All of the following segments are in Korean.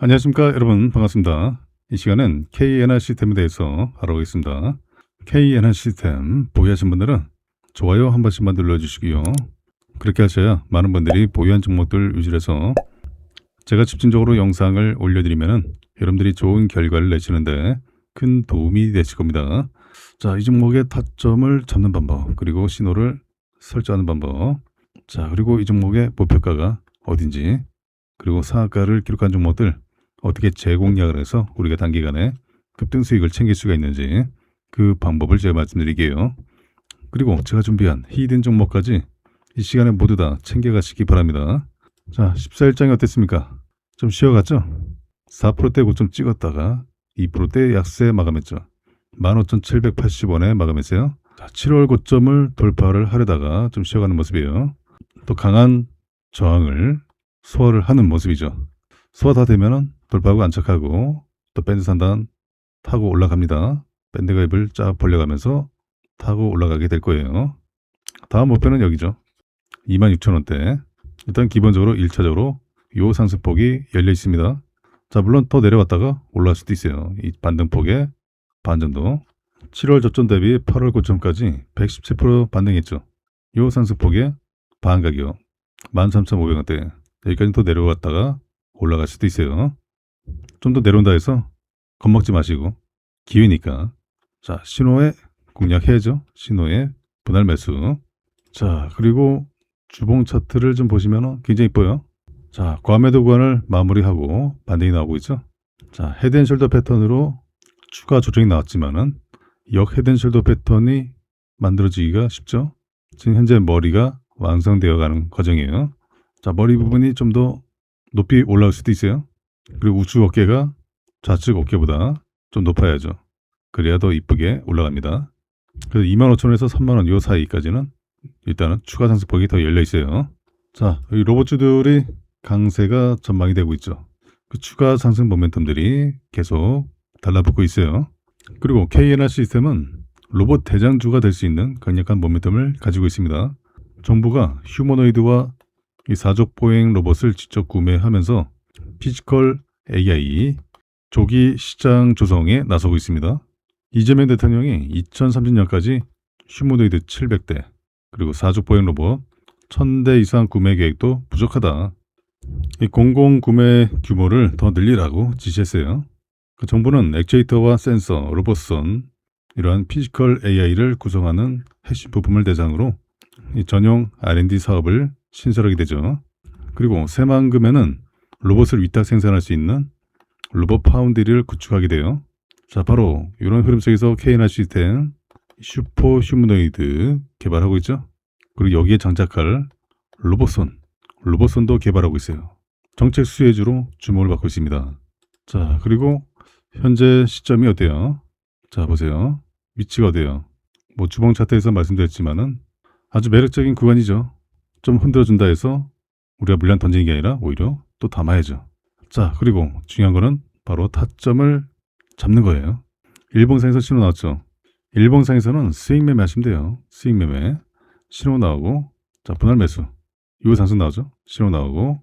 안녕하십니까 여러분, 반갑습니다. 이 시간은 K엔화 시스템에 대해서 알아보겠습니다. K엔화 시스템 보유하신 분들은 좋아요 한 번씩만 눌러주시고요. 그렇게 하셔야 많은 분들이 보유한 종목들 위주로 해서 제가 집중적으로 영상을 올려드리면 여러분들이 좋은 결과를 내시는데 큰 도움이 되실 겁니다. 자, 이 종목의 타점을 잡는 방법, 그리고 신호를 설정하는 방법, 자, 그리고 이 종목의 목표가가 어딘지, 그리고 상한가를 기록한 종목들 어떻게 재공략을 해서 우리가 단기간에 급등 수익을 챙길 수가 있는지 그 방법을 제가 말씀드릴게요. 그리고 제가 준비한 히든 종목까지 이 시간에 모두 다 챙겨가시기 바랍니다. 자, 14일장이 어땠습니까? 좀 쉬어갔죠? 4%대 고점 찍었다가 2%대 약세 마감했죠. 15,780원에 마감했어요. 자, 7월 고점을 돌파를 하려다가 좀 쉬어가는 모습이에요. 또 강한 저항을 소화를 하는 모습이죠. 소화 다 되면은 돌파하고 안착하고 또 밴드 상단 타고 올라갑니다. 밴드 가입을 쫙 벌려가면서 타고 올라가게 될 거예요. 다음 목표는 여기죠. 26,000원대. 일단 기본적으로 1차적으로 요 상승폭이 열려 있습니다. 자, 물론 더 내려왔다가 올라갈 수도 있어요. 이 반등폭의 반 정도. 7월 저점 대비 8월 고점까지 117% 반등했죠. 요 상승폭의 반 가격 13,500원대. 여기까지 더 내려갔다가 올라갈 수도 있어요. 좀 더 내려온다 해서 겁먹지 마시고 기회니까. 자, 신호에 공략해야죠. 신호에 분할 매수. 자, 그리고 주봉 차트를 좀 보시면 굉장히 이뻐요. 자, 과매도 구간을 마무리하고 반등이 나오고 있죠. 자, 헤드앤숄더 패턴으로 추가 조정이 나왔지만은 역 헤드앤숄더 패턴이 만들어지기가 쉽죠. 지금 현재 머리가 완성되어 가는 과정이에요. 자, 머리 부분이 좀 더 높이 올라올 수도 있어요. 그리고 우측 어깨가 좌측 어깨보다 좀 높아야죠. 그래야 더 이쁘게 올라갑니다. 그래서 25,000원에서 3만원 요 사이까지는 일단은 추가 상승폭이 더 열려 있어요. 자, 이 로봇주들이 강세가 전망이 되고 있죠. 그 추가 상승 모멘텀들이 계속 달라붙고 있어요. 그리고 K엔화 시스템은 로봇 대장주가 될 수 있는 강력한 모멘텀을 가지고 있습니다. 정부가 휴머노이드와 이 사족 보행 로봇을 직접 구매하면서 피지컬 AI 조기 시장 조성에 나서고 있습니다. 이재명 대통령이 2030년까지 휴머노이드 700대 그리고 사족 보행 로봇 1000대 이상 구매 계획도 부족하다. 이 공공 구매 규모를 더 늘리라고 지시했어요. 그 정부는 액추에이터와 센서, 로봇선 이러한 피지컬 AI를 구성하는 핵심 부품을 대상으로 이 전용 R&D 사업을 신설하게 되죠. 그리고 새만금에는 로봇을 위탁 생산할 수 있는 로봇 파운드리를 구축하게 돼요. 자, 바로 이런 흐름 속에서 K엔화 시스템 슈퍼 휴머노이드 개발하고 있죠. 그리고 여기에 장착할 로봇선도 개발하고 있어요. 정책 수혜주로 주목을 받고 있습니다. 자, 그리고 현재 시점이 어때요? 자, 보세요. 위치가 어때요? 뭐 주봉 차트에서 말씀드렸지만은 아주 매력적인 구간이죠. 좀 흔들어준다 해서 우리가 물량 던지는 게 아니라 오히려 또 담아야죠. 자, 그리고 중요한 거는 바로 타점을 잡는 거예요. 일봉상에서 신호 나왔죠. 일봉상에서는 스윙 매매 하시면 돼요. 스윙 매매. 신호 나오고, 자, 분할 매수. 이거 상승 나오죠. 신호 나오고,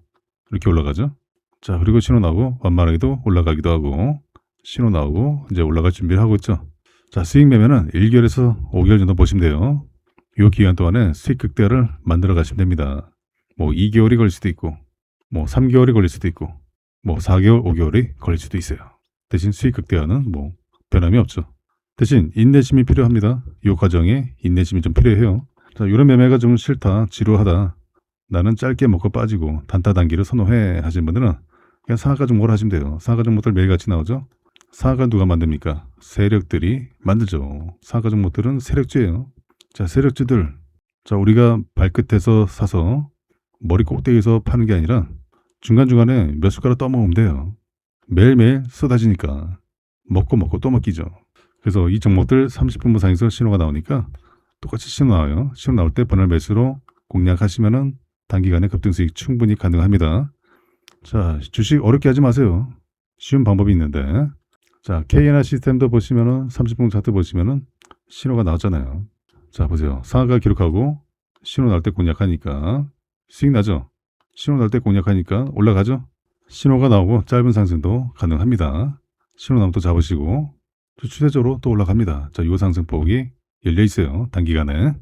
이렇게 올라가죠. 자, 그리고 신호 나오고, 완만하게도 올라가기도 하고, 신호 나오고, 이제 올라갈 준비를 하고 있죠. 자, 스윙 매매는 1개월에서 5개월 정도 보시면 돼요. 이 기간 동안에 수익 극대화를 만들어 가시면 됩니다. 뭐 2개월이 걸릴 수도 있고, 뭐 3개월이 걸릴 수도 있고, 뭐 4개월, 5개월이 걸릴 수도 있어요. 대신 수익 극대화는 뭐 변함이 없죠. 대신 인내심이 필요합니다. 이 과정에 인내심이 좀 필요해요. 자, 이런 매매가 좀 싫다, 지루하다, 나는 짧게 먹고 빠지고 단타 단기를 선호해 하시는 분들은 그냥 상한가 종목을 하시면 돼요. 상한가 종목들 매일같이 나오죠. 상한가 누가 만듭니까? 세력들이 만들죠. 상한가 종목들은 세력주예요. 자, 세력주들. 자, 우리가 발끝에서 사서 머리 꼭대기에서 파는 게 아니라 중간중간에 몇 숟가락 떠먹으면 돼요. 매일매일 쏟아지니까 먹고 또 먹기죠. 그래서 이 종목들 30분 무상에서 신호가 나오니까 똑같이 신호 나와요. 신호 나올 때 분할 매수로 공략하시면은 단기간에 급등 수익 충분히 가능합니다. 자, 주식 어렵게 하지 마세요. 쉬운 방법이 있는데. 자, K엔화 시스템도 보시면은 30분 차트 보시면은 신호가 나왔잖아요. 자, 보세요. 상한가 기록하고 신호 나올 때 공략하니까 수익 나죠. 신호 날 때 공략하니까 올라가죠. 신호가 나오고 짧은 상승도 가능합니다. 신호 나오면 또 잡으시고 또 추세적으로 또 올라갑니다. 자, 이 상승폭이 열려 있어요. 단기간에.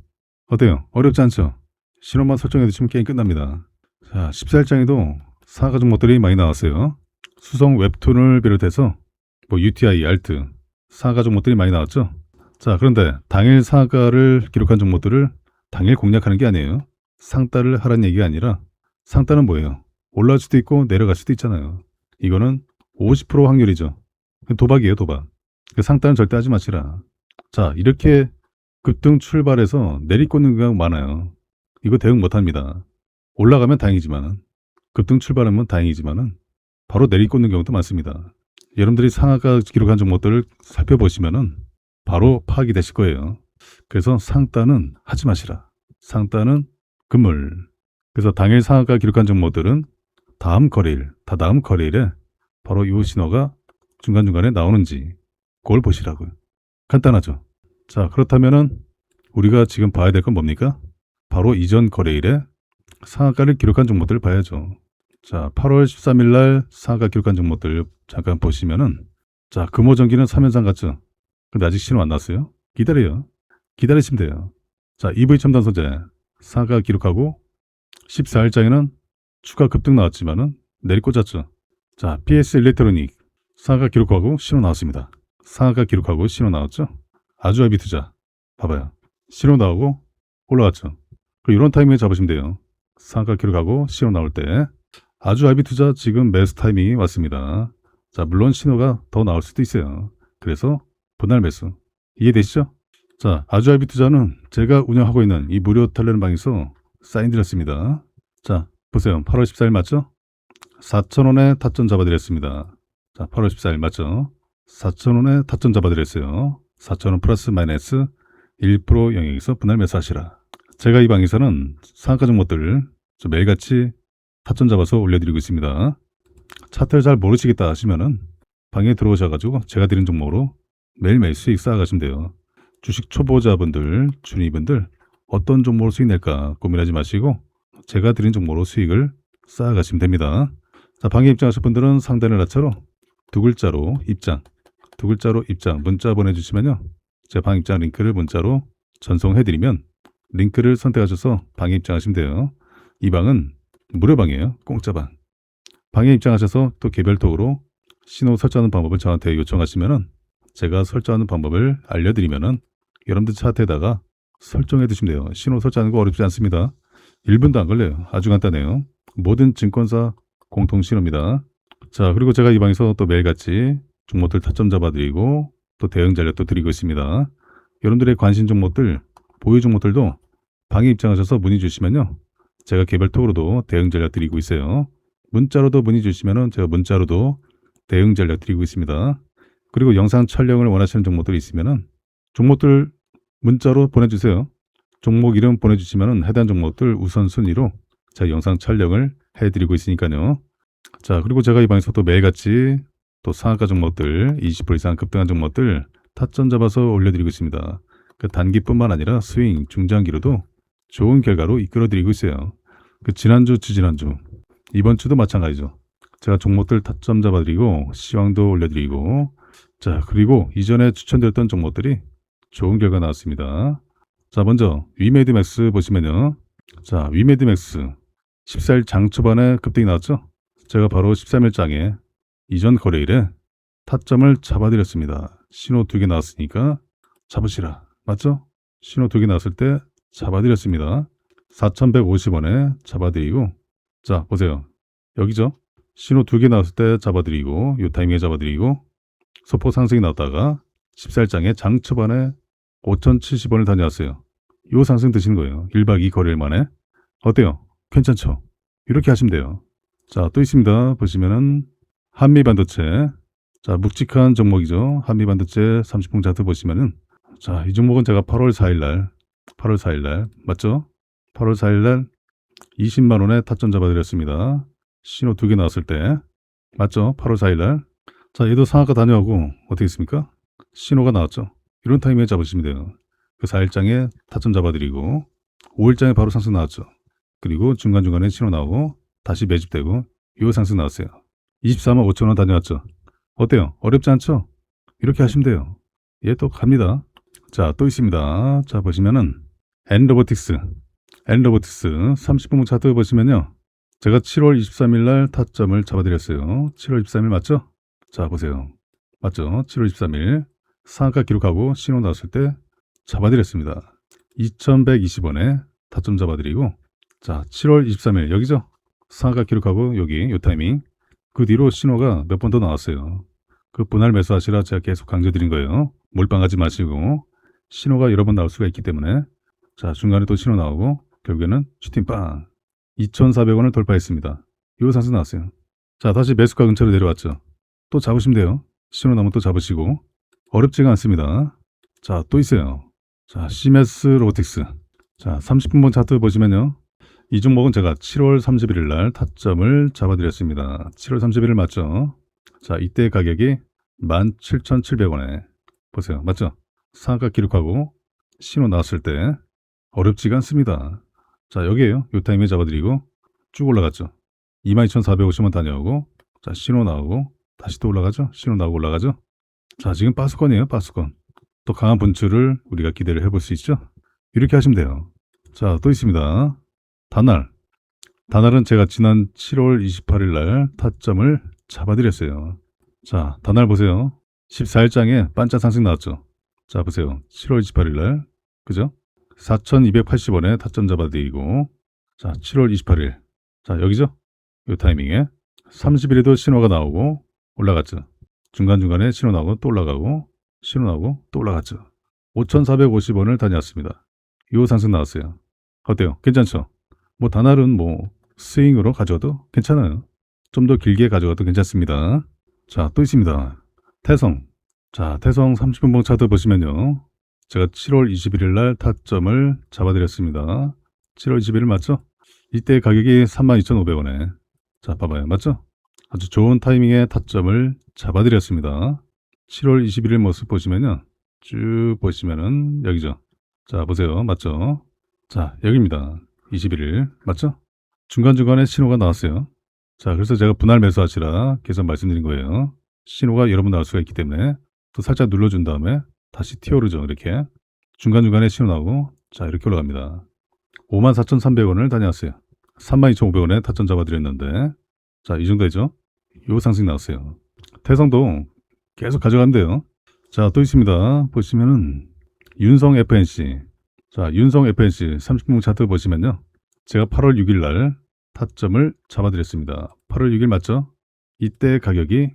어때요? 어렵지 않죠? 신호만 설정해 두시면 게임 끝납니다. 자, 14일장에도 상하 종목들이 많이 나왔어요. 수성 웹툰을 비롯해서 뭐 UTI, 알트, 상하 종목들이 많이 나왔죠. 자, 그런데 당일 상하를 기록한 종목들을 당일 공략하는 게 아니에요. 상따를 하라는 얘기가 아니라 상따는 뭐예요? 올라갈 수도 있고 내려갈 수도 있잖아요. 이거는 50% 확률이죠. 도박이에요, 도박. 상따는 절대 하지 마시라. 자, 이렇게 급등 출발해서 내리꽂는 경우가 많아요. 이거 대응 못합니다. 올라가면 다행이지만 급등 출발하면 다행이지만은 바로 내리꽂는 경우도 많습니다. 여러분들이 상하가 기록한 종목들을 살펴보시면은 바로 파악이 되실 거예요. 그래서 상따는 하지 마시라. 상따는 금물. 그래서 당일 상하가 기록한 종목들은 다음 거래일에 바로 이 신호가 중간중간에 나오는지 그걸 보시라고요. 간단하죠. 자, 그렇다면은 우리가 지금 봐야 될 건 뭡니까? 바로 이전 거래일에 상하가를 기록한 종목들을 봐야죠. 자, 8월 13일 날 상하가 기록한 종목들 잠깐 보시면은 자, 금호전기는 3연상 같죠? 근데 아직 신호 안 났어요. 기다려요. 기다리시면 돼요. 자, EV첨단 소재 상하가 기록하고 14일장에는 추가 급등 나왔지만은 내리꽂았죠. 자, PS 일렉트로닉 상하가 기록하고 신호 나왔습니다. 상하가 기록하고 신호 나왔죠. 아주아비 투자 봐봐요. 신호 나오고 올라갔죠. 이런 타이밍에 잡으시면 돼요. 상하가 기록하고 신호 나올 때 아주아비 투자 지금 매수 타이밍이 왔습니다. 자, 물론 신호가 더 나올 수도 있어요. 그래서 분할 매수 이해되시죠? 자, 아주아비 투자는 제가 운영하고 있는 이 무료 텔레그램방에서 사인 드렸습니다. 자, 보세요. 8월 14일 맞죠? 4,000원에 타점 잡아드렸습니다. 자, 8월 14일 맞죠? 4,000원에 타점 잡아드렸어요. 4,000원 플러스 마이너스 1% 영역에서 분할 매수하시라. 제가 이 방에서는 상한가 종목들 매일같이 타점 잡아서 올려드리고 있습니다. 차트를 잘 모르시겠다 하시면은 방에 들어오셔가지고 제가 드린 종목으로 매일매일 수익 쌓아가시면 돼요. 주식 초보자분들, 준위분들 어떤 종목으로 수익 낼까 고민하지 마시고 제가 드린 종목으로 수익을 쌓아가시면 됩니다. 자, 방에 입장하실 분들은 상단을 하차로 두 글자로 입장 문자 보내주시면요. 제 방 입장 링크를 문자로 전송해드리면 링크를 선택하셔서 방에 입장하시면 돼요. 이 방은 무료방이에요. 공짜방. 방에 입장하셔서 또 개별톡으로 신호 설정하는 방법을 저한테 요청하시면은 제가 설정하는 방법을 알려드리면은 여러분들 차트에다가 설정해 두시면 돼요. 신호 설정하는 거 어렵지 않습니다. 1분도 안 걸려요. 아주 간단해요. 모든 증권사 공통 신호입니다. 자, 그리고 제가 이 방에서 또 매일같이 종목들 타점 잡아드리고 또 대응 전략도 드리고 있습니다. 여러분들의 관심 종목들, 보유 종목들도 방에 입장하셔서 문의 주시면요. 제가 개별톡으로도 대응 전략 드리고 있어요. 문자로도 문의 주시면은 제가 문자로도 대응 전략 드리고 있습니다. 그리고 영상 촬영을 원하시는 종목들이 있으면은 종목들 문자로 보내주세요. 종목 이름 보내주시면은 해당 종목들 우선순위로 제가 영상 촬영을 해드리고 있으니까요. 자, 그리고 제가 이 방에서 또 매일같이 또 상한가 종목들 20% 이상 급등한 종목들 타점 잡아서 올려드리고 있습니다. 그 단기뿐만 아니라 스윙, 중장기로도 좋은 결과로 이끌어드리고 있어요. 그 지난주, 주지난주, 이번 주도 마찬가지죠. 제가 종목들 타점 잡아드리고 시황도 올려드리고 자, 그리고 이전에 추천드렸던 종목들이 좋은 결과 나왔습니다. 자, 먼저 위메디맥스 보시면요. 자, 위메디맥스 14일 장 초반에 급등이 나왔죠. 제가 바로 13일장에 이전 거래일에 타점을 잡아드렸습니다. 신호 2개 나왔으니까 잡으시라. 맞죠? 신호 2개 나왔을 때 잡아드렸습니다. 4,150원에 잡아드리고 자, 보세요. 여기죠. 신호 2개 나왔을 때 잡아드리고 이 타이밍에 잡아드리고 소폭 상승이 나왔다가 14일장에 장 초반에 5,070원을 다녀왔어요. 이 상승 드시는 거예요. 1박 2 거래일 만에. 어때요? 괜찮죠? 이렇게 하시면 돼요. 자, 또 있습니다. 보시면은 한미반도체. 자, 묵직한 종목이죠. 한미반도체 30분 차트 보시면은 자, 이 종목은 제가 8월 4일 날 맞죠? 8월 4일 날 20만 원에 타점 잡아드렸습니다. 신호 2개 나왔을 때 맞죠? 8월 4일 날. 자, 얘도 상한가 다녀오고 어떻게 했습니까? 신호가 나왔죠. 이런 타이밍에 잡으시면 돼요. 그 4일장에 타점 잡아드리고 5일장에 바로 상승 나왔죠. 그리고 중간중간에 신호 나오고 다시 매집되고 이 상승 나왔어요. 24만 5천 원 다녀왔죠. 어때요? 어렵지 않죠? 이렇게 하시면 돼요. 얘 또 갑니다. 자, 또 있습니다. 자, 보시면은 엔로보틱스 30분 차트 보시면요. 제가 7월 23일 날 타점을 잡아드렸어요. 7월 23일 맞죠? 자, 보세요. 맞죠? 7월 23일 상한가 기록하고 신호 나왔을 때 잡아드렸습니다. 2120원에 타점 잡아드리고, 자, 7월 23일 여기죠? 상한가 기록하고 여기 요 타이밍. 그 뒤로 신호가 몇 번 더 나왔어요. 그 분할 매수하시라 제가 계속 강조드린 거예요. 몰빵하지 마시고 신호가 여러 번 나올 수가 있기 때문에. 자, 중간에 또 신호 나오고 결국에는 슈팅 빵 2,400원을 돌파했습니다. 요 상승 나왔어요. 자, 다시 매수가 근처로 내려왔죠. 또 잡으시면 돼요. 신호 나오면 또 잡으시고. 어렵지가 않습니다. 자, 또 있어요. 자, 시메스 로보틱스. 자, 30분봉 차트 보시면요. 이 종목은 제가 7월 31일 날 타점을 잡아드렸습니다. 7월 31일 맞죠? 자, 이때 가격이 17,700원에 보세요. 맞죠? 상한가 기록하고 신호 나왔을 때 어렵지가 않습니다. 자, 여기에요. 요 타임에 잡아드리고 쭉 올라갔죠. 22,450원 다녀오고, 자, 신호 나오고 다시 또 올라가죠. 신호 나오고 올라가죠. 자, 지금 빠수권이에요. 빠수권. 또 강한 분출을 우리가 기대를 해볼 수 있죠. 이렇게 하시면 돼요. 자, 또 있습니다. 다날은 제가 지난 7월 28일 날 타점을 잡아드렸어요. 자, 다날 보세요. 14일장에 반짝 상승 나왔죠. 자, 보세요. 7월 28일 날 그죠? 4,280원에 타점 잡아드리고, 자, 7월 28일 자, 여기죠? 요 타이밍에 30일에도 신호가 나오고 올라갔죠. 중간중간에 신호 나오고 또 올라가고 신호 나오고 또 올라갔죠. 5,450원을 다녀왔습니다. 요 상승 나왔어요. 어때요? 괜찮죠? 뭐 다날은 뭐 스윙으로 가져도 괜찮아요. 좀 더 길게 가져가도 괜찮습니다. 자, 또 있습니다. 태성. 자, 태성 30분봉 차트 보시면요. 제가 7월 21일 날 타점을 잡아드렸습니다. 7월 21일 맞죠? 이때 가격이 32,500원에. 자, 봐봐요. 맞죠? 아주 좋은 타이밍에 타점을 잡아드렸습니다. 7월 21일 모습 보시면요. 쭉 보시면은 여기죠. 자, 보세요. 맞죠? 자, 여기입니다. 21일. 맞죠? 중간중간에 신호가 나왔어요. 자, 그래서 제가 분할 매수하시라 계속 말씀드린 거예요. 신호가 여러 번 나올 수가 있기 때문에 또 살짝 눌러준 다음에 다시 튀어오르죠. 이렇게. 중간중간에 신호 나오고, 자, 이렇게 올라갑니다. 54,300원을 다녀왔어요. 32,500원에 타점 잡아드렸는데, 자, 이 정도 되죠? 요 상승 나왔어요. 태성도 계속 가져가면 돼요. 자, 또 있습니다. 보시면은 윤성 FNC. 자, 윤성 FNC 30분 차트 보시면요. 제가 8월 6일 날 타점을 잡아드렸습니다. 8월 6일 맞죠? 이때 가격이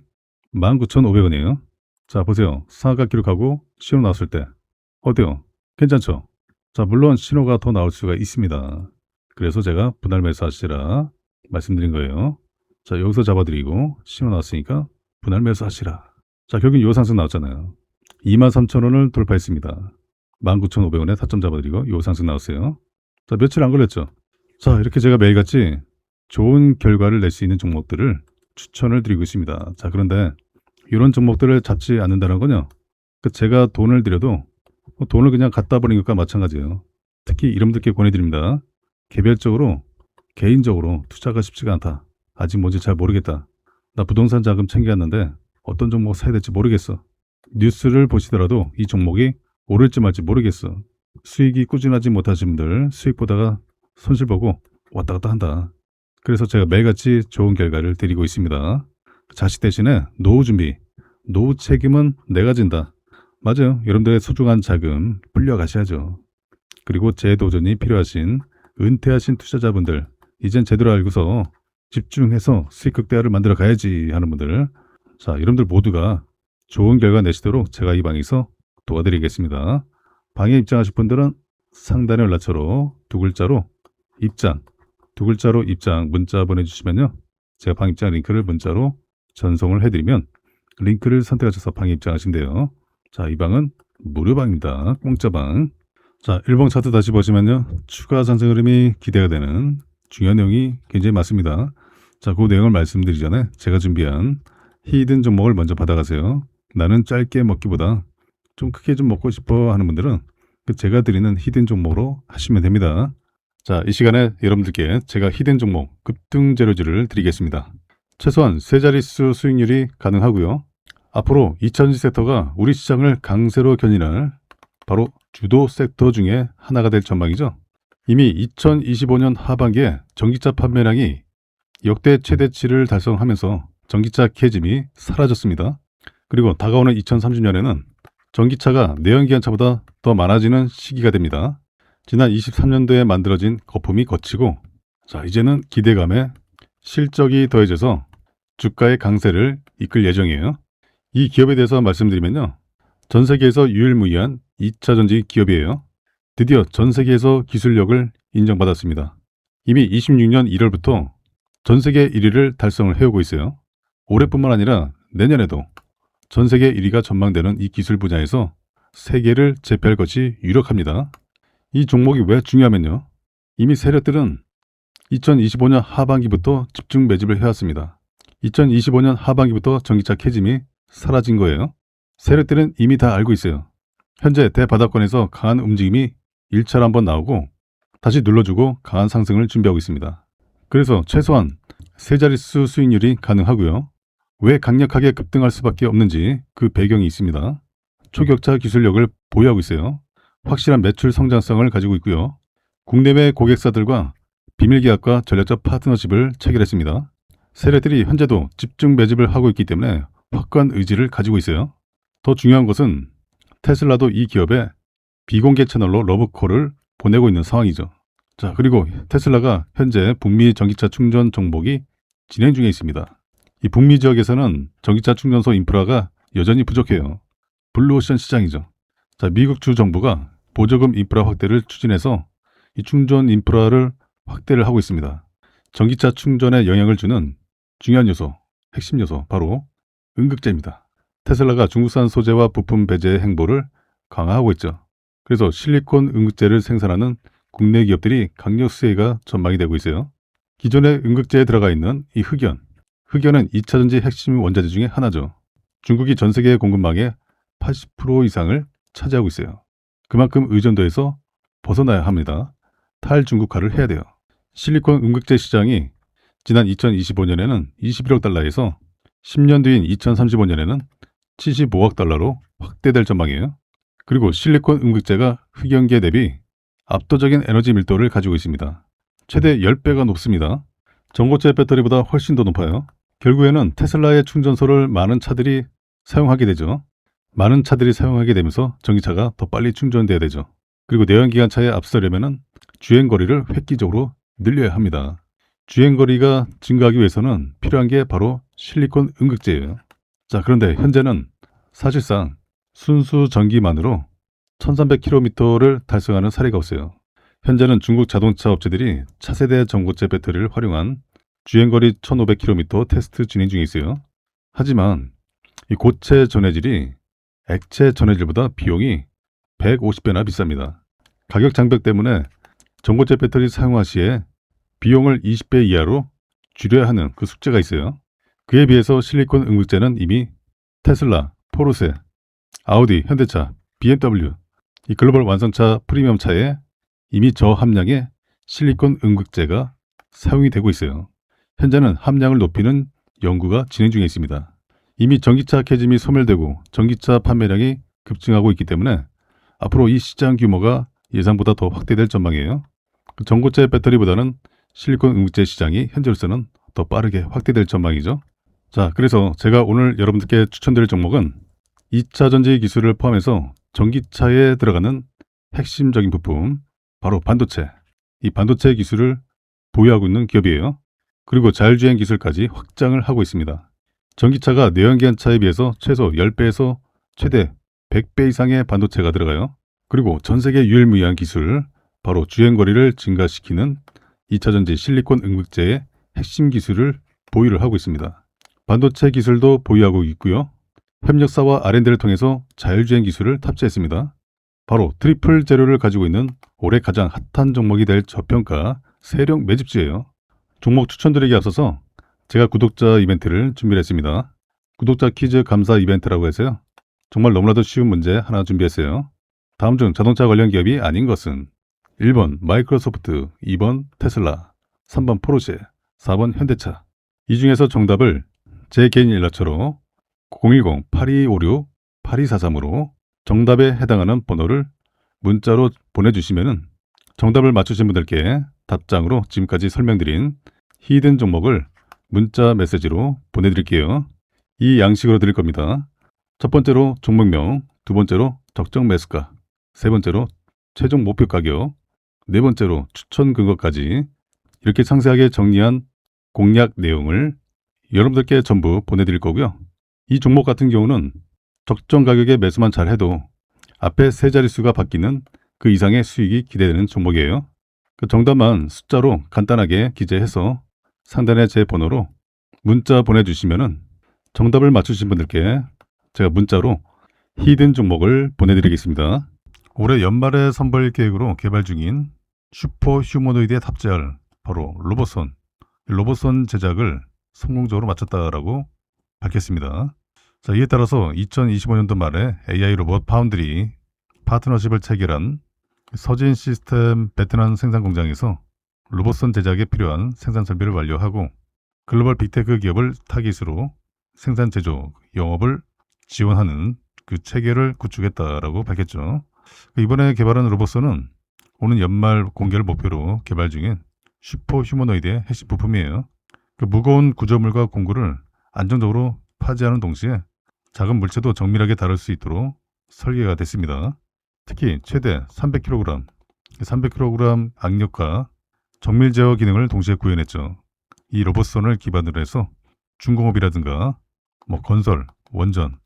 19,500원이에요. 자, 보세요. 상한가 기록하고 신호 나왔을 때 어때요? 괜찮죠? 자, 물론 신호가 더 나올 수가 있습니다. 그래서 제가 분할 매수하시라 말씀드린 거예요. 자, 여기서 잡아드리고 신호 나왔으니까 분할 매수하시라. 자, 결국 요 상승 나왔잖아요. 23,000원을 돌파했습니다. 19,500원에 타점 잡아드리고 요 상승 나왔어요. 자, 며칠 안 걸렸죠? 자, 이렇게 제가 매일같이 좋은 결과를 낼 수 있는 종목들을 추천을 드리고 있습니다. 자, 그런데 이런 종목들을 잡지 않는다는 건요. 제가 돈을 들여도 돈을 그냥 갖다 버린 것과 마찬가지예요. 특히 이름들께 권해드립니다. 개별적으로, 개인적으로 투자가 쉽지가 않다. 아직 뭔지 잘 모르겠다. 나 부동산 자금 챙겨왔는데 어떤 종목 사야 될지 모르겠어. 뉴스를 보시더라도 이 종목이 오를지 말지 모르겠어. 수익이 꾸준하지 못하신 분들 수익 보다가 손실 보고 왔다 갔다 한다. 그래서 제가 매일같이 좋은 결과를 드리고 있습니다. 자식 대신에 노후 준비, 노후 책임은 내가 진다. 맞아요. 여러분들의 소중한 자금 불려가셔야죠. 그리고 재도전이 필요하신 은퇴하신 투자자분들, 이젠 제대로 알고서 집중해서 수익 극대화를 만들어 가야지 하는 분들, 자, 여러분들 모두가 좋은 결과 내시도록 제가 이 방에서 도와드리겠습니다. 방에 입장하실 분들은 상단의 연락처로 두 글자로 입장 문자 보내주시면요. 제가 방 입장 링크를 문자로 전송을 해드리면 링크를 선택하셔서 방에 입장하시면 돼요. 자, 이 방은 무료방입니다. 공짜방. 자, 1번 차트 다시 보시면요. 추가 상승 흐름이 기대가 되는 중요한 내용이 굉장히 많습니다. 자, 그 내용을 말씀드리기 전에 제가 준비한 히든 종목을 먼저 받아가세요. 나는 짧게 먹기보다 좀 크게 좀 먹고 싶어 하는 분들은 제가 드리는 히든 종목으로 하시면 됩니다. 자, 이 시간에 여러분들께 제가 히든 종목 급등 재료주를 드리겠습니다. 최소한 세 자릿수 수익률이 가능하고요. 앞으로 2차전지 섹터가 우리 시장을 강세로 견인할 바로 주도 섹터 중에 하나가 될 전망이죠. 이미 2025년 하반기에 전기차 판매량이 역대 최대치를 달성하면서 전기차 캐즘이 사라졌습니다. 그리고 다가오는 2030년에는 전기차가 내연기관차보다 더 많아지는 시기가 됩니다. 지난 23년도에 만들어진 거품이 거치고 이제는 기대감에 실적이 더해져서 주가의 강세를 이끌 예정이에요. 이 기업에 대해서 말씀드리면요. 전 세계에서 유일무이한 2차전지 기업이에요. 드디어 전 세계에서 기술력을 인정받았습니다. 이미 26년 1월부터 전 세계 1위를 달성을 해오고 있어요. 올해뿐만 아니라 내년에도 전 세계 1위가 전망되는 이 기술 분야에서 세계를 제패할 것이 유력합니다. 이 종목이 왜 중요하면요. 이미 세력들은 2025년 하반기부터 집중 매집을 해왔습니다. 2025년 하반기부터 전기차 캐즘이 사라진 거예요. 세력들은 이미 다 알고 있어요. 현재 대바닥권에서 강한 움직임이 1차로 한번 나오고 다시 눌러주고 강한 상승을 준비하고 있습니다. 그래서 최소한 세 자릿수 수익률이 가능하고요. 왜 강력하게 급등할 수밖에 없는지 그 배경이 있습니다. 초격차 기술력을 보유하고 있어요. 확실한 매출 성장성을 가지고 있고요. 국내외 고객사들과 비밀계약과 전략적 파트너십을 체결했습니다. 세력들이 현재도 집중 매집을 하고 있기 때문에 확고한 의지를 가지고 있어요. 더 중요한 것은 테슬라도 이 기업에 비공개 채널로 러브콜을 보내고 있는 상황이죠. 그리고 테슬라가 현재 북미 전기차 충전 정복이 진행 중에 있습니다. 이 북미 지역에서는 전기차 충전소 인프라가 여전히 부족해요. 블루오션 시장이죠. 미국 주 정부가 보조금 인프라 확대를 추진해서 이 충전 인프라를 확대를 하고 있습니다. 전기차 충전에 영향을 주는 중요한 요소, 핵심 요소 바로 음극재입니다. 테슬라가 중국산 소재와 부품 배제 행보를 강화하고 있죠. 그래서 실리콘 음극재를 생산하는 국내 기업들이 강력 수혜가 전망이 되고 있어요. 기존의 음극재에 들어가 있는 이 흑연, 흑연은 2차전지 핵심 원자재 중에 하나죠. 중국이 전 세계 공급망의 80% 이상을 차지하고 있어요. 그만큼 의존도에서 벗어나야 합니다. 탈중국화를 해야 돼요. 실리콘 음극재 시장이 지난 2025년에는 21억 달러에서 10년 뒤인 2035년에는 75억 달러로 확대될 전망이에요. 그리고 실리콘 음극재가 흑연계 대비 압도적인 에너지 밀도를 가지고 있습니다. 최대 10배가 높습니다. 전고체 배터리보다 훨씬 더 높아요. 결국에는 테슬라의 충전소를 많은 차들이 사용하게 되죠. 많은 차들이 사용하게 되면서 전기차가 더 빨리 충전돼야 되죠. 그리고 내연기관차에 앞서려면 주행거리를 획기적으로 늘려야 합니다. 주행거리가 증가하기 위해서는 필요한 게 바로 실리콘 음극재예요. 그런데 현재는 사실상 순수 전기만으로 1300km를 달성하는 사례가 없어요. 현재는 중국 자동차 업체들이 차세대 전고체 배터리를 활용한 주행거리 1500km 테스트 진행 중에 있어요. 하지만 이 고체 전해질이 액체 전해질보다 비용이 150배나 비쌉니다. 가격 장벽 때문에 전고체 배터리 사용화 시에 비용을 20배 이하로 줄여야 하는 그 숙제가 있어요. 그에 비해서 실리콘 음극재는 이미 테슬라, 포르쉐, 아우디, 현대차, BMW, 이 글로벌 완성차 프리미엄 차에 이미 저함량의 실리콘 음극재가 사용이 되고 있어요. 현재는 함량을 높이는 연구가 진행 중에 있습니다. 이미 전기차 캐즘이 소멸되고 전기차 판매량이 급증하고 있기 때문에 앞으로 이 시장 규모가 예상보다 더 확대될 전망이에요. 전고체 배터리보다는 실리콘 음극재 시장이 현재로서는 더 빠르게 확대될 전망이죠. 그래서 제가 오늘 여러분들께 추천드릴 종목은 2차 전지 기술을 포함해서 전기차에 들어가는 핵심적인 부품, 바로 반도체. 이 반도체 기술을 보유하고 있는 기업이에요. 그리고 자율주행 기술까지 확장을 하고 있습니다. 전기차가 내연기관차에 비해서 최소 10배에서 최대 100배 이상의 반도체가 들어가요. 그리고 전 세계 유일무이한 기술, 바로 주행거리를 증가시키는 2차전지 실리콘 음극재의 핵심 기술을 보유를 하고 있습니다. 반도체 기술도 보유하고 있고요. 협력사와 R&D를 통해서 자율주행 기술을 탑재했습니다. 바로 트리플 재료를 가지고 있는 올해 가장 핫한 종목이 될 저평가 세력 매집주예요. 종목 추천드리기 앞서서 제가 구독자 이벤트를 준비했습니다. 구독자 퀴즈 감사 이벤트라고 해서요. 정말 너무나도 쉬운 문제 하나 준비했어요. 다음 중 자동차 관련 기업이 아닌 것은 1번 마이크로소프트, 2번 테슬라, 3번 포르쉐, 4번 현대차. 이 중에서 정답을 제 개인 연락처로 010-8256-8243으로 정답에 해당하는 번호를 문자로 보내주시면 정답을 맞추신 분들께 답장으로 지금까지 설명드린 히든 종목을 문자 메시지로 보내드릴게요. 이 양식으로 드릴 겁니다. 첫 번째로 종목명, 두 번째로 적정 매수가, 세 번째로 최종 목표 가격, 네 번째로 추천 근거까지 이렇게 상세하게 정리한 공략 내용을 여러분들께 전부 보내드릴 거고요. 이 종목 같은 경우는 적정 가격에 매수만 잘 해도 앞에 세 자릿수가 바뀌는 그 이상의 수익이 기대되는 종목이에요. 그 정답만 숫자로 간단하게 기재해서 상단에 제 번호로 문자 보내주시면 정답을 맞추신 분들께 제가 문자로 히든 종목을 보내드리겠습니다. 올해 연말에 선보일 계획으로 개발 중인 슈퍼 휴머노이드에 탑재할 바로 로봇선 제작을 성공적으로 마쳤다라고 밝혔습니다. 자, 이에 따라서 2025년도 말에 AI 로봇 파운드리 파트너십을 체결한 서진 시스템 베트남 생산 공장에서 로봇선 제작에 필요한 생산 설비를 완료하고 글로벌 빅테크 기업을 타깃으로 생산 제조 영업을 지원하는 그 체계를 구축했다라고 밝혔죠. 이번에 개발한 로봇선은 오는 연말 공개를 목표로 개발 중인 슈퍼 휴머노이드의 핵심 부품이에요. 그 무거운 구조물과 공구를 안정적으로 파지하는 동시에 작은 물체도 정밀하게 다룰 수 있도록 설계가 됐습니다. 특히 최대 300kg 악력과 정밀 제어 기능을 동시에 구현했죠. 이 로봇선을 기반으로 해서 중공업이라든가 건설, 원전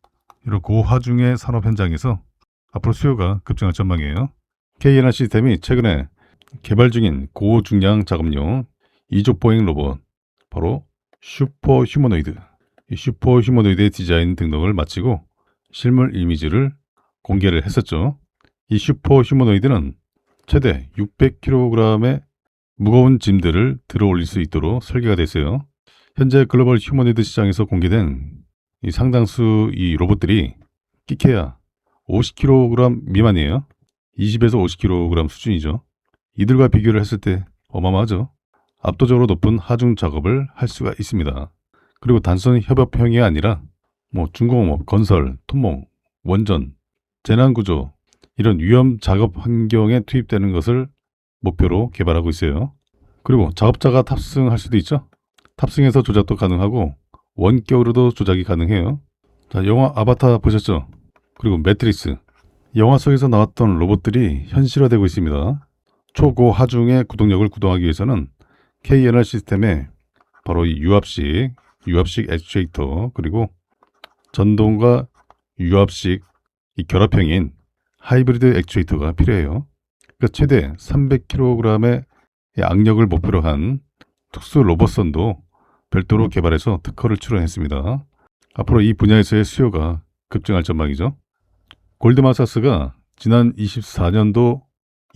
이런 고하중의 산업 현장에서 앞으로 수요가 급증할 전망이에요. KNR 시스템이 최근에 개발 중인 고중량 작업용 이족 보행 로봇 바로 슈퍼 휴머노이드, 이 슈퍼 휴머노이드의 디자인 등록을 마치고 실물 이미지를 공개를 했었죠. 이 슈퍼 휴머노이드는 최대 600kg의 무거운 짐들을 들어 올릴 수 있도록 설계가 됐어요. 현재 글로벌 휴머노이드 시장에서 공개된 이 상당수 이 로봇들이 끼케야 50kg 미만이에요. 20에서 50kg 수준이죠. 이들과 비교를 했을 때 어마어마하죠. 압도적으로 높은 하중 작업을 할 수가 있습니다. 그리고 단순 협업형이 아니라 중공업, 건설, 토목, 원전, 재난구조 이런 위험 작업 환경에 투입되는 것을 목표로 개발하고 있어요. 그리고 작업자가 탑승할 수도 있죠. 탑승해서 조작도 가능하고 원격으로도 조작이 가능해요. 자, 영화 아바타 보셨죠? 그리고 매트리스, 영화 속에서 나왔던 로봇들이 현실화되고 있습니다. 초고하중의 구동력을 구동하기 위해서는 KNR 시스템에 바로 이 유압식 액추에이터 그리고 전동과 유압식 이 결합형인 하이브리드 액추에이터가 필요해요. 그러니까 최대 300kg의 악력을 목표로 한 특수 로봇선도 별도로 개발해서 특허를 출원했습니다. 앞으로 이 분야에서의 수요가 급증할 전망이죠. 골드만삭스가 지난 24년도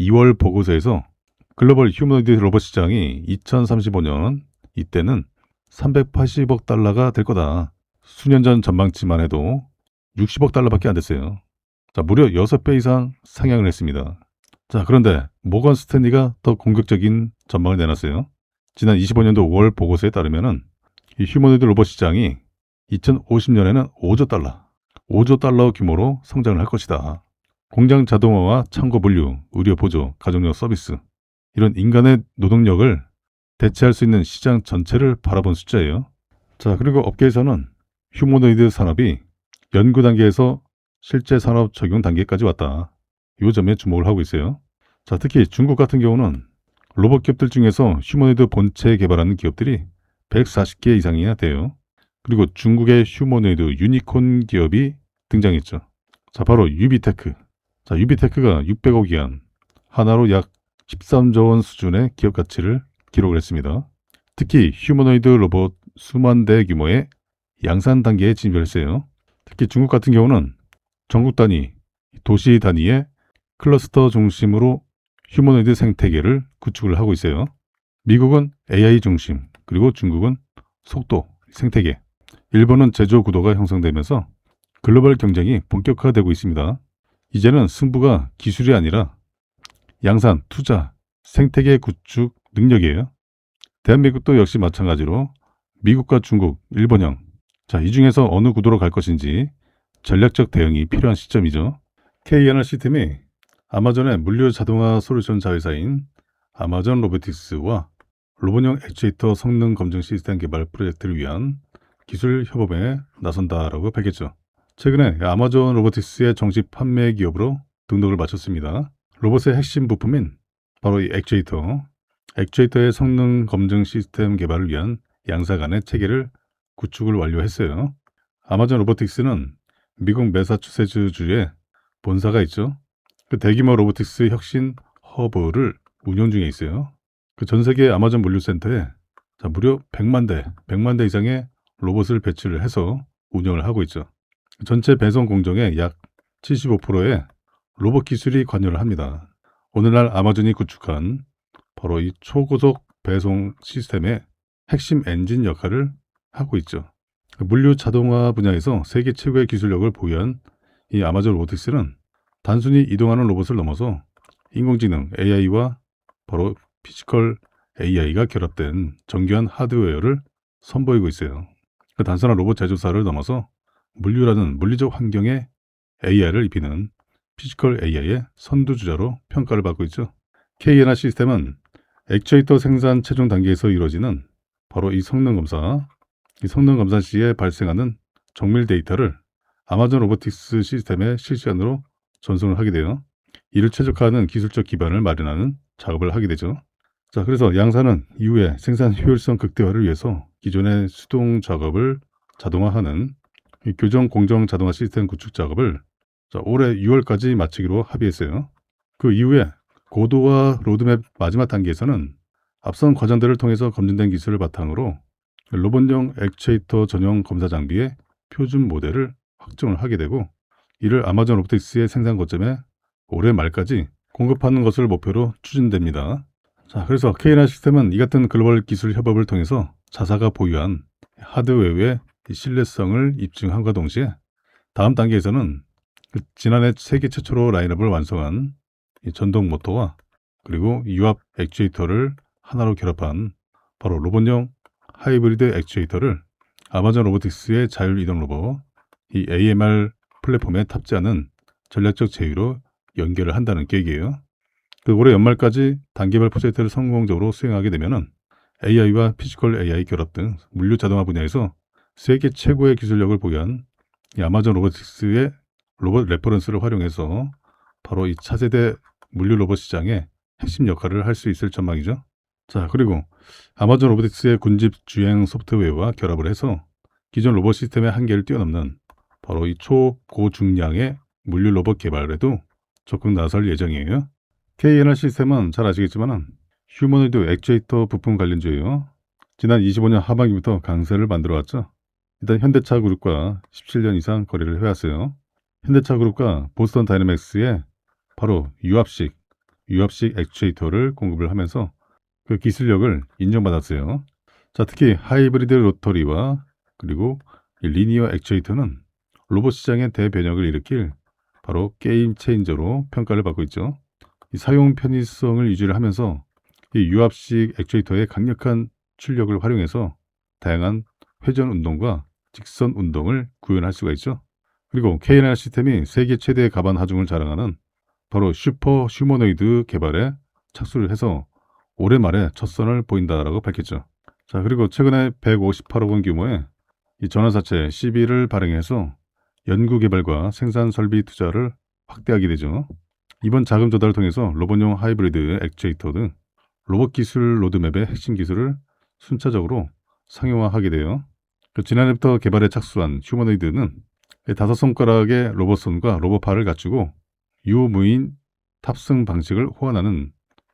2월 보고서에서 글로벌 휴머노이드 로봇 시장이 2035년 이때는 380억 달러가 될 거다. 수년 전 전망치만 해도 60억 달러밖에 안 됐어요. 자, 무려 6배 이상 상향을 했습니다. 자, 그런데 모건 스탠리가 더 공격적인 전망을 내놨어요. 지난 25년도 5월 보고서에 따르면은 이 휴머노이드 로봇 시장이 2050년에는 5조 달러 규모로 성장을 할 것이다. 공장 자동화와 창고 물류, 의료 보조, 가정용 서비스 이런 인간의 노동력을 대체할 수 있는 시장 전체를 바라본 숫자예요. 자, 그리고 업계에서는 휴머노이드 산업이 연구 단계에서 실제 산업 적용 단계까지 왔다. 이 점에 주목을 하고 있어요. 자, 특히 중국 같은 경우는 로봇 기업들 중에서 휴머노이드 본체 개발하는 기업들이 140개 이상이나 돼요. 그리고 중국의 휴머노이드 유니콘 기업이 등장했죠. 자, 바로 유비테크. 자, 유비테크가 600억 위안, 하나로 약 13조 원 수준의 기업 가치를 기록을 했습니다. 특히 휴머노이드 로봇 수만 대 규모의 양산 단계에 진입을 했어요. 특히 중국 같은 경우는 전국 단위, 도시 단위의 클러스터 중심으로 휴머노이드 생태계를 구축을 하고 있어요. 미국은 AI 중심, 그리고 중국은 속도, 생태계, 일본은 제조 구도가 형성되면서 글로벌 경쟁이 본격화되고 있습니다. 이제는 승부가 기술이 아니라 양산, 투자, 생태계 구축 능력이에요. 대한민국도 역시 마찬가지로 미국과 중국, 일본형. 자, 이 중에서 어느 구도로 갈 것인지 전략적 대응이 필요한 시점이죠. KNR 시스템이 아마존의 물류 자동화 솔루션 자회사인 아마존 로보틱스와 로봇용 액추에이터 성능 검증 시스템 개발 프로젝트를 위한 기술 협업에 나선다라고 밝혔죠. 최근에 아마존 로보틱스의 정식 판매 기업으로 등록을 마쳤습니다. 로봇의 핵심 부품인 바로 이 액추에이터의 성능 검증 시스템 개발을 위한 양사 간의 체계를 구축을 완료했어요. 아마존 로보틱스는 미국 매사추세츠주에 본사가 있죠. 그 대규모 로보틱스 혁신 허브를 운영 중에 있어요. 그 전 세계 아마존 물류센터에 무려 100만 대 이상의 로봇을 배치를 해서 운영을 하고 있죠. 전체 배송 공정의 약 75%의 로봇 기술이 관여를 합니다. 오늘날 아마존이 구축한 바로 이 초고속 배송 시스템의 핵심 엔진 역할을 하고 있죠. 물류 자동화 분야에서 세계 최고의 기술력을 보유한 이 아마존 로보틱스는 단순히 이동하는 로봇을 넘어서 인공지능 AI와 바로 피지컬 AI가 결합된 정교한 하드웨어를 선보이고 있어요. 그 단순한 로봇 제조사를 넘어서 물류라는 물리적 환경에 AI를 입히는 피지컬 AI의 선두주자로 평가를 받고 있죠. KNR 시스템은 액추에이터 생산 최종 단계에서 이루어지는 바로 이 성능 검사 시에 발생하는 정밀 데이터를 아마존 로보틱스 시스템에 실시간으로 전송을 하게 돼요. 이를 최적화하는 기술적 기반을 마련하는 작업을 하게 되죠. 자, 그래서 양사는 이후에 생산 효율성 극대화를 위해서 기존의 수동 작업을 자동화하는 이 교정 공정 자동화 시스템 구축 작업을 올해 6월까지 마치기로 합의했어요. 그 이후에 고도화 로드맵 마지막 단계에서는 앞선 과정들을 통해서 검증된 기술을 바탕으로 로봇용 액추에이터 전용 검사 장비의 표준 모델을 확정을 하게 되고, 이를 아마존 로보틱스의 생산 거점에 올해 말까지 공급하는 것을 목표로 추진됩니다. 자, 그래서 KNR 시스템은 이 같은 글로벌 기술 협업을 통해서 자사가 보유한 하드웨어의 신뢰성을 입증함과 동시에 다음 단계에서는 지난해 세계 최초로 라인업을 완성한 전동 모터와 그리고 유압 액추에이터를 하나로 결합한 바로 로봇용 하이브리드 액추에이터를 아마존 로보틱스의 자율 이동 로봇 이 AMR 플랫폼에 탑재하는 전략적 제휴로 연결을 한다는 계획이에요. 그 올해 연말까지 단계별 프로젝트를 성공적으로 수행하게 되면은 AI와 피지컬 AI 결합 등 물류 자동화 분야에서 세계 최고의 기술력을 보유한 이 아마존 로보틱스의 로봇 레퍼런스를 활용해서 바로 이 차세대 물류 로봇 시장의 핵심 역할을 할 수 있을 전망이죠. 자, 그리고 아마존 로보틱스의 군집 주행 소프트웨어와 결합을 해서 기존 로봇 시스템의 한계를 뛰어넘는 바로 이 초고중량의 물류 로봇 개발에도 적극 나설 예정이에요. KNR 시스템은 잘 아시겠지만 휴머노이드 액추에이터 부품 관련주예요. 지난 25년 하반기부터 강세를 만들어왔죠. 일단 현대차 그룹과 17년 이상 거래를 해왔어요. 현대차 그룹과 보스턴 다이내믹스에 바로 유압식 액추에이터를 공급을 하면서 그 기술력을 인정받았어요. 자, 특히 하이브리드 로터리와 그리고 리니어 액추에이터는 로봇 시장의 대변혁을 일으킬 바로 게임 체인저로 평가를 받고 있죠. 이 사용 편의성을 유지를 하면서 이 유압식 액추에이터의 강력한 출력을 활용해서 다양한 회전 운동과 직선 운동을 구현할 수가 있죠. 그리고 KNR 시스템이 세계 최대의 가반 하중을 자랑하는 바로 슈퍼 휴머노이드 개발에 착수를 해서 올해 말에 첫 선을 보인다라고 밝혔죠. 자, 그리고 최근에 158억 원 규모의 이 전환사채 CB를 발행해서 연구개발과 생산 설비 투자를 확대하게 되죠. 이번 자금 조달을 통해서 로봇용 하이브리드 액추에이터 등 로봇 기술 로드맵의 핵심 기술을 순차적으로 상용화하게 돼요. 지난해부터 개발에 착수한 휴머노이드는 5손가락의 로봇손과 로봇팔을 갖추고 유무인 탑승 방식을 호환하는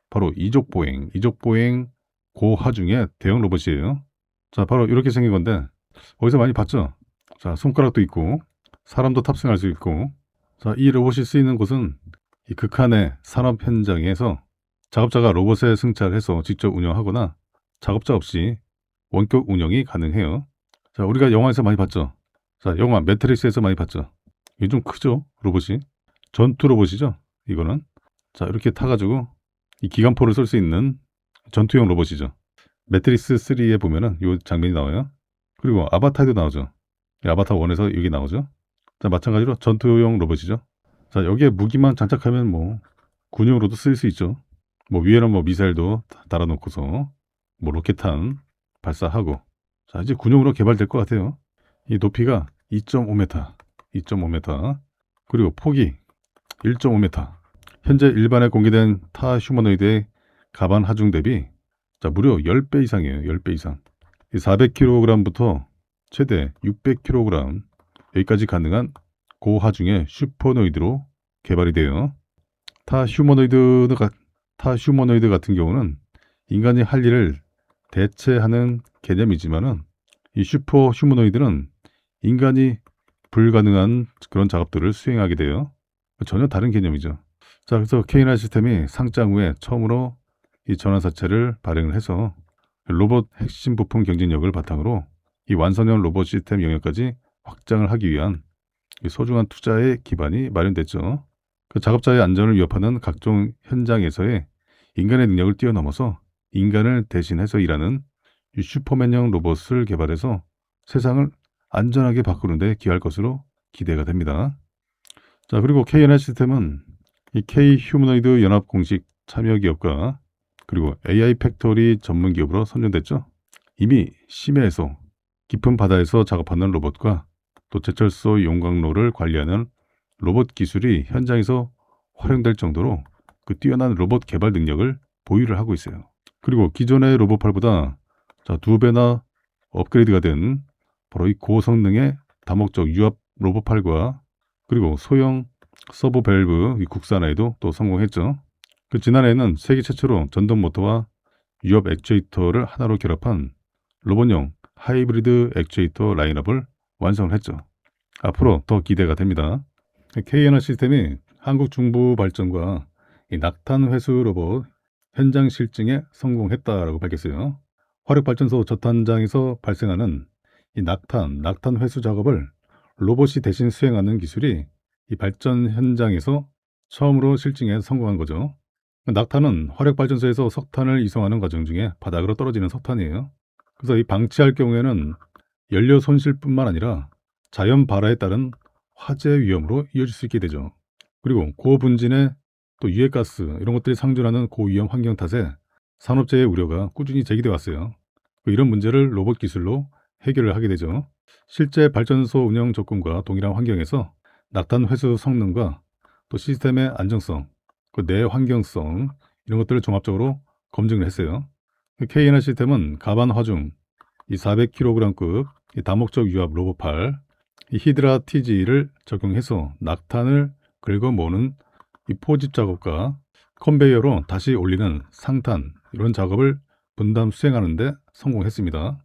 바로 이족보행 고하중의 대형 로봇이에요. 자, 바로 이렇게 생긴 건데 어디서 많이 봤죠? 자, 손가락도 있고 사람도 탑승할 수 있고, 자, 이 로봇이 쓰이는 곳은 이 극한의 산업 현장에서 작업자가 로봇에 승차해서 직접 운영하거나 작업자 없이 원격 운영이 가능해요. 자, 우리가 영화에서 많이 봤죠? 자, 영화 매트릭스에서 많이 봤죠? 이게 좀 크죠? 로봇이. 전투 로봇이죠? 이거는. 자, 이렇게 타가지고 이 기관포를 쏠 수 있는 전투용 로봇이죠. 매트릭스 3에 보면은 이 장면이 나와요. 그리고 아바타에도 나오죠. 아바타 1에서 여기 나오죠. 자, 마찬가지로 전투용 로봇이죠. 자, 여기에 무기만 장착하면 뭐 군용으로도 쓸 수 있죠. 뭐 위에는 뭐 미사일도 달아놓고서 뭐 로켓탄 발사하고, 자, 이제 군용으로 개발될 것 같아요. 이 높이가 2.5m, 2.5m, 그리고 폭이 1.5m. 현재 일반에 공개된 타 휴머노이드의 가반 하중 대비 자, 무려 10배 이상이에요. 10배 이상. 400kg부터 최대 600kg 여기까지 가능한 고하중의 슈퍼노이드로 개발이 돼요. 타 휴머노이드 같은 경우는 인간이 할 일을 대체하는 개념이지만은 이 슈퍼 휴머노이드는 인간이 불가능한 그런 작업들을 수행하게 돼요. 전혀 다른 개념이죠. 자, 그래서 K9 시스템이 상장 후에 처음으로 이 전환사채를 발행을 해서 로봇 핵심 부품 경쟁력을 바탕으로 이 완성형 로봇 시스템 영역까지 확장을 하기 위한 소중한 투자의 기반이 마련됐죠. 그 작업자의 안전을 위협하는 각종 현장에서의 인간의 능력을 뛰어넘어서 인간을 대신해서 일하는 이 슈퍼맨형 로봇을 개발해서 세상을 안전하게 바꾸는 데 기여할 것으로 기대가 됩니다. 자, 그리고 K&N 시스템은 이 K 휴머노이드 연합 공식 참여 기업과 그리고 AI 팩토리 전문 기업으로 선정됐죠. 이미 심해에서 깊은 바다에서 작업하는 로봇과 또 제철소 용광로를 관리하는 로봇 기술이 현장에서 활용될 정도로 그 뛰어난 로봇 개발 능력을 보유를 하고 있어요. 그리고 기존의 로봇팔보다 자, 2배나 업그레이드가 된 바로 이 고성능의 다목적 유압 로봇팔과 그리고 소형 서버 밸브 이 국산화에도 또 성공했죠. 그 지난해에는 세계 최초로 전동 모터와 유압 액추에이터를 하나로 결합한 로봇용 하이브리드 액추에이터 라인업을 완성을 했죠. 앞으로 더 기대가 됩니다. K&N 시스템이 한국 중부 발전과 이 낙탄 회수 로봇 현장 실증에 성공했다라고 밝혔어요. 화력발전소 젖탄장에서 발생하는 이 낙탄 회수 작업을 로봇이 대신 수행하는 기술이 이 발전 현장에서 처음으로 실증에 성공한 거죠. 낙탄은 화력발전소에서 석탄을 이송하는 과정 중에 바닥으로 떨어지는 석탄이에요. 그래서 이 방치할 경우에는 연료 손실뿐만 아니라 자연 발화에 따른 화재 위험으로 이어질 수 있게 되죠. 그리고 고분진의 또 유해가스 이런 것들이 상존하는 고위험 환경 탓에 산업재해 우려가 꾸준히 제기돼 왔어요. 이런 문제를 로봇 기술로 해결을 하게 되죠. 실제 발전소 운영 조건과 동일한 환경에서 낙탄 회수 성능과 또 시스템의 안정성, 그 내 환경성 이런 것들을 종합적으로 검증을 했어요. K&N 시스템은 가반 화중 이 400kg급 이 다목적 유압 로봇팔 이 히드라 TG를 적용해서 낙탄을 긁어 모으는 이 포집 작업과 컨베이어로 다시 올리는 상탄 이런 작업을 분담 수행하는 데 성공했습니다.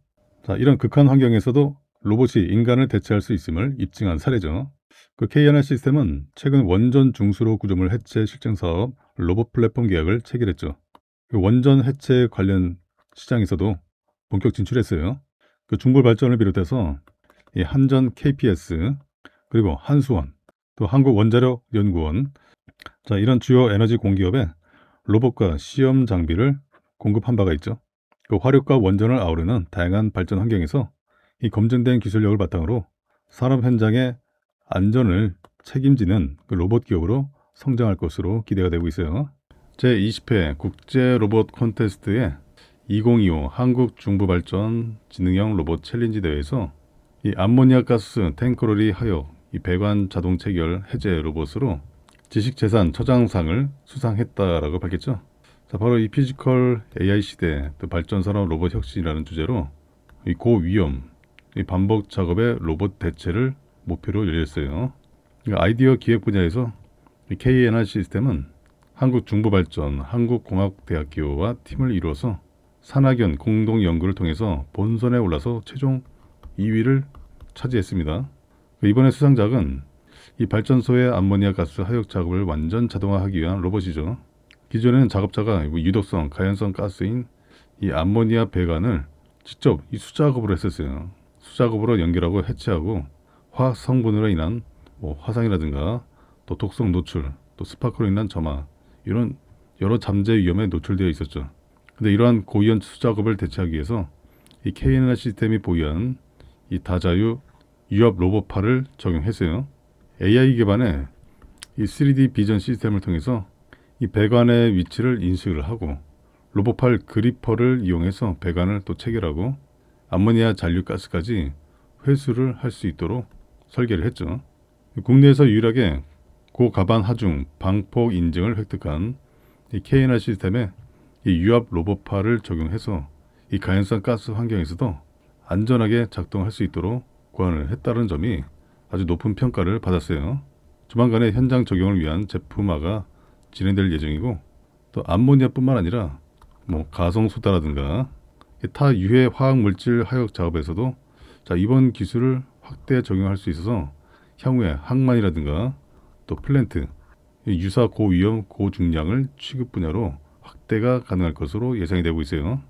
자, 이런 극한 환경에서도 로봇이 인간을 대체할 수 있음을 입증한 사례죠. 그 K&N 시스템은 최근 원전 중수로 구조물 해체 실증 사업 로봇 플랫폼 계약을 체결했죠. 그 원전 해체 관련 시장에서도 본격 진출했어요. 그 중불 발전을 비롯해서 이 한전 KPS 그리고 한수원 또 한국원자력연구원 자, 이런 주요 에너지 공기업에 로봇과 시험 장비를 공급한 바가 있죠. 그 화력과 원전을 아우르는 다양한 발전 환경에서 이 검증된 기술력을 바탕으로 산업 현장의 안전을 책임지는 그 로봇 기업으로 성장할 것으로 기대가 되고 있어요. 제20회 국제 로봇 콘테스트의 2025 한국 중부발전 지능형 로봇 챌린지 대회에서 이 암모니아 가스 탱크로리 하역 이 배관 자동 체결 해제 로봇으로 지식재산 처장상을 수상했다라고 밝혔죠. 자, 바로 이 피지컬 AI 시대 또 발전산업 로봇 혁신이라는 주제로 이 고위험 이 반복 작업의 로봇 대체를 목표로 열렸어요. 아이디어 기획 분야에서 이 K&N 시스템은 한국중부발전 한국공학대학교와 팀을 이루어서 산학연 공동 연구를 통해서 본선에 올라서 최종 2위를 차지했습니다. 이번에 수상작은 이 발전소의 암모니아 가스 하역 작업을 완전 자동화하기 위한 로봇이죠. 기존에는 작업자가 유독성, 가연성 가스인 이 암모니아 배관을 직접 이 수작업으로 했었어요. 수작업으로 연결하고 해체하고 화학 성분으로 인한 화상이라든가 또 독성 노출, 또 스파크로 인한 점화 이런 여러 잠재 위험에 노출되어 있었죠. 근데 이러한 고위험 수작업을 대체하기 위해서 이 K&N 시스템이 보유한 이 다자유 유압 로봇팔을 적용했어요. AI 기반의 이 3D 비전 시스템을 통해서 이 배관의 위치를 인식을 하고 로봇팔 그리퍼를 이용해서 배관을 또 체결하고 암모니아 잔류가스까지 회수를 할 수 있도록 설계를 했죠. 국내에서 유일하게 고가반 하중 방폭 인증을 획득한 이 KNR 시스템에 이 유압 로봇팔을 적용해서 이 가연성 가스 환경에서도 안전하게 작동할 수 있도록 고안을 했다는 점이 아주 높은 평가를 받았어요. 조만간에 현장 적용을 위한 제품화가 진행될 예정이고, 또 암모니아뿐만 아니라 가성소다라든가 타 유해 화학 물질 하역 작업에서도 이번 기술을 확대 적용할 수 있어서 향후에 항만이라든가 또 플랜트, 유사 고위험 고중량을 취급 분야로 확대가 가능할 것으로 예상이 되고 있어요.